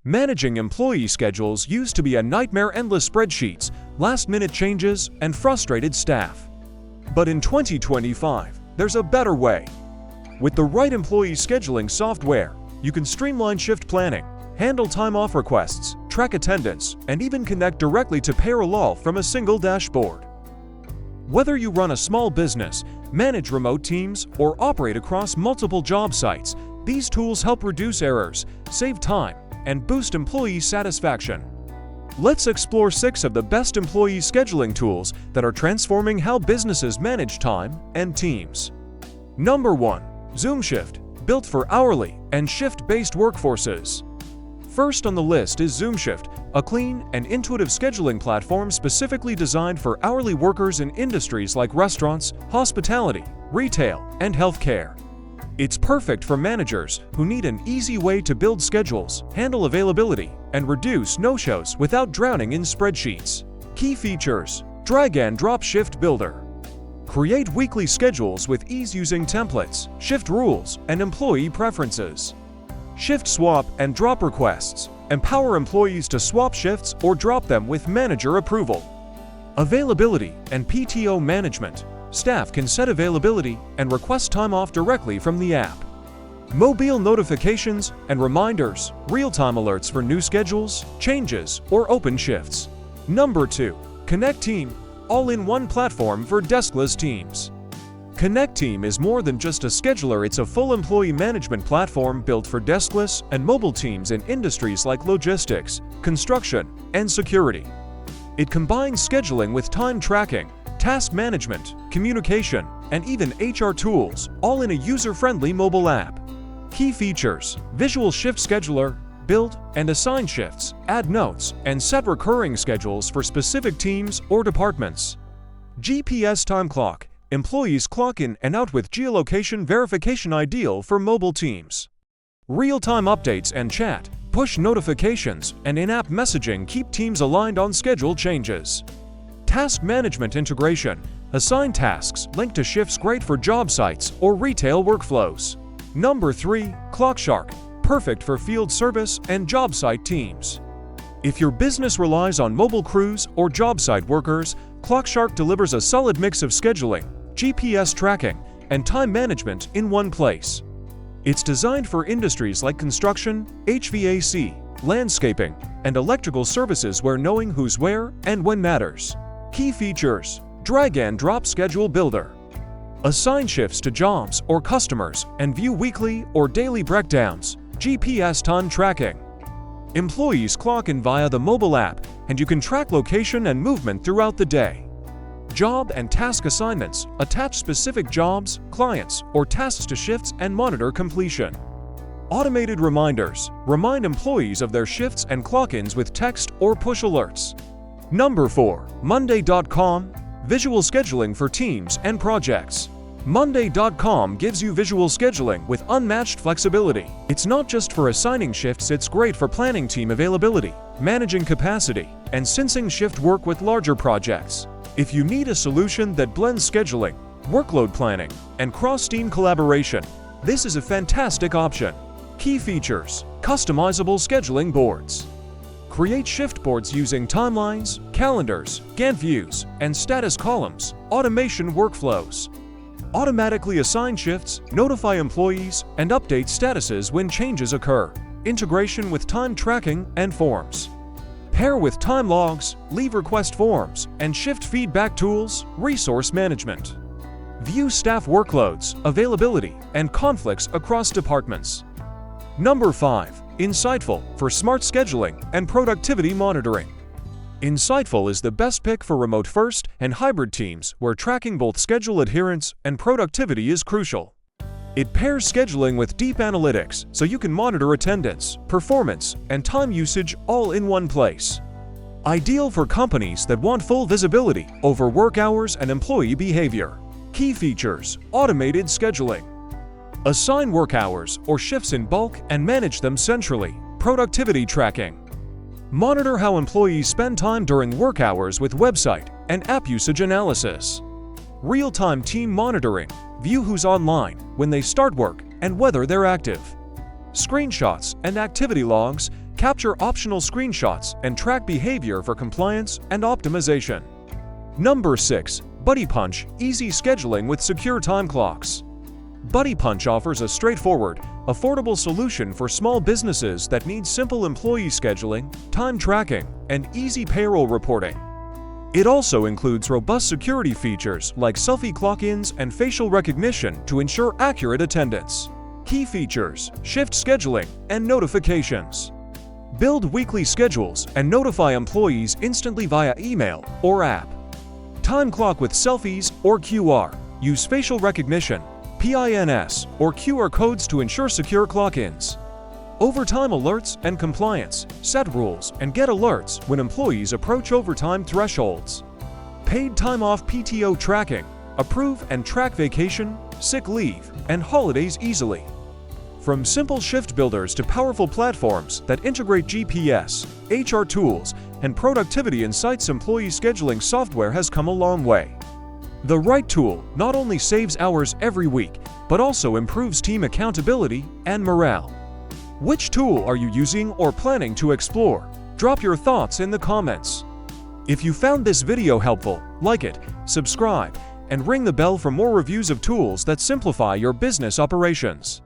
Managing employee schedules used to be a nightmare: endless spreadsheets, last-minute changes, and frustrated staff. But in 2025, there's a better way. With the right employee scheduling software, you can streamline shift planning, handle time-off requests, track attendance, and even connect directly to payroll from a single dashboard. Whether you run a small business, manage remote teams, or operate across multiple job sites, these tools help reduce errors, save time, and boost employee satisfaction. Let's explore 6 of the best employee scheduling tools that are transforming how businesses manage time and teams. Number 1. ZoomShift, built for hourly and shift-based workforces. First on the list is ZoomShift, a clean and intuitive scheduling platform specifically designed for hourly workers in industries like restaurants, hospitality, retail, and healthcare. It's perfect for managers who need an easy way to build schedules, handle availability, and reduce no-shows without drowning in spreadsheets. Key features: drag and drop shift builder. Create weekly schedules with ease using templates, shift rules, and employee preferences. Shift swap and drop requests. Empower employees to swap shifts or drop them with manager approval. Availability and PTO management. Staff can set availability and request time off directly from the app. Mobile notifications and reminders, real-time alerts for new schedules, changes, or open shifts. Number 2. Connecteam, all-in-one platform for deskless teams. Connecteam is more than just a scheduler, it's a full employee management platform built for deskless and mobile teams in industries like logistics, construction, and security. It combines scheduling with time tracking, task management, communication, and even HR tools, all in a user-friendly mobile app. Key features: visual shift scheduler, build and assign shifts, add notes, and set recurring schedules for specific teams or departments. GPS time clock. Employees clock in and out with geolocation verification, ideal for mobile teams. Real-time updates and chat, push notifications, and in-app messaging keep teams aligned on schedule changes. Task management integration. Assign tasks linked to shifts, great for job sites or retail workflows. Number 3. ClockShark, perfect for field service and job site teams. If your business relies on mobile crews or job site workers, ClockShark delivers a solid mix of scheduling, GPS tracking, and time management in one place. It's designed for industries like construction, HVAC, landscaping, and electrical services where knowing who's where and when matters. Key features: drag and drop schedule builder. Assign shifts to jobs or customers and view weekly or daily breakdowns. GPS time tracking. Employees clock in via the mobile app, and you can track location and movement throughout the day. Job and task assignments. Attach specific jobs, clients, or tasks to shifts and monitor completion. Automated reminders. Remind employees of their shifts and clock-ins with text or push alerts. Number 4. Monday.com, visual scheduling for teams and projects. Monday.com gives you visual scheduling with unmatched flexibility. It's not just for assigning shifts, it's great for planning team availability, managing capacity, and syncing shift work with larger projects. If you need a solution that blends scheduling, workload planning, and cross-team collaboration, this is a fantastic option. Key features: customizable scheduling boards. Create shift boards using timelines, calendars, Gantt views, and status columns. Automation workflows. Automatically assign shifts, notify employees, and update statuses when changes occur. Integration with time tracking and forms. Pair with time logs, leave request forms, and shift feedback tools. Resource management. View staff workloads, availability, and conflicts across departments. Number 5. Insightful, for smart scheduling and productivity monitoring. Insightful is the best pick for remote-first and hybrid teams where tracking both schedule adherence and productivity is crucial. It pairs scheduling with deep analytics so you can monitor attendance, performance, and time usage all in one place. Ideal for companies that want full visibility over work hours and employee behavior. Key features: automated scheduling. Assign work hours or shifts in bulk and manage them centrally. Productivity tracking. Monitor how employees spend time during work hours with website and app usage analysis. Real-time team monitoring. View who's online, when they start work, and whether they're active. Screenshots and activity logs. Capture optional screenshots and track behavior for compliance and optimization. Number 6. BuddyPunch – Easy scheduling with secure time clocks. BuddyPunch offers a straightforward, affordable solution for small businesses that need simple employee scheduling, time tracking, and easy payroll reporting. It also includes robust security features like selfie clock-ins and facial recognition to ensure accurate attendance. Key features: shift scheduling and notifications. Build weekly schedules and notify employees instantly via email or app. Time clock with selfies or QR. Use facial recognition, PINs, or QR codes to ensure secure clock-ins. Overtime alerts and compliance. Set rules and get alerts when employees approach overtime thresholds. Paid time off PTO tracking. Approve and track vacation, sick leave, and holidays easily. From simple shift builders to powerful platforms that integrate GPS, HR tools, and productivity insights, employee scheduling software has come a long way. The right tool not only saves hours every week, but also improves team accountability and morale. Which tool are you using or planning to explore? Drop your thoughts in the comments. If you found this video helpful, like it, subscribe, and ring the bell for more reviews of tools that simplify your business operations.